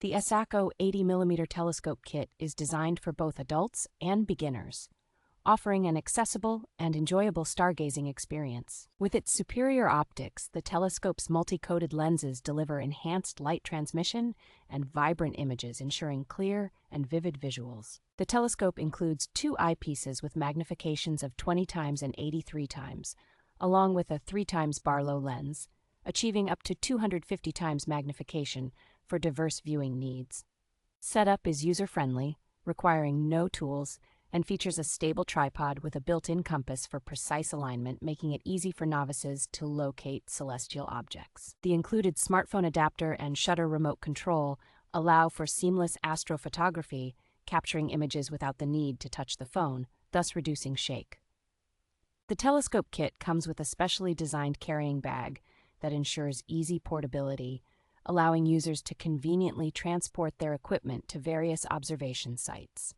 The ESAKO 80mm telescope kit is designed for both adults and beginners, offering an accessible and enjoyable stargazing experience. With its superior optics, the telescope's multi-coated lenses deliver enhanced light transmission and vibrant images, ensuring clear and vivid visuals. The telescope includes two eyepieces with magnifications of 20 times and 83 times, along with a 3 times Barlow lens, achieving up to 250 times magnification for diverse viewing needs. Setup is user-friendly, requiring no tools, and features a stable tripod with a built-in compass for precise alignment, making it easy for novices to locate celestial objects. The included smartphone adapter and shutter remote control allow for seamless astrophotography, capturing images without the need to touch the phone, thus reducing shake. The telescope kit comes with a specially designed carrying bag that ensures easy portability, allowing users to conveniently transport their equipment to various observation sites.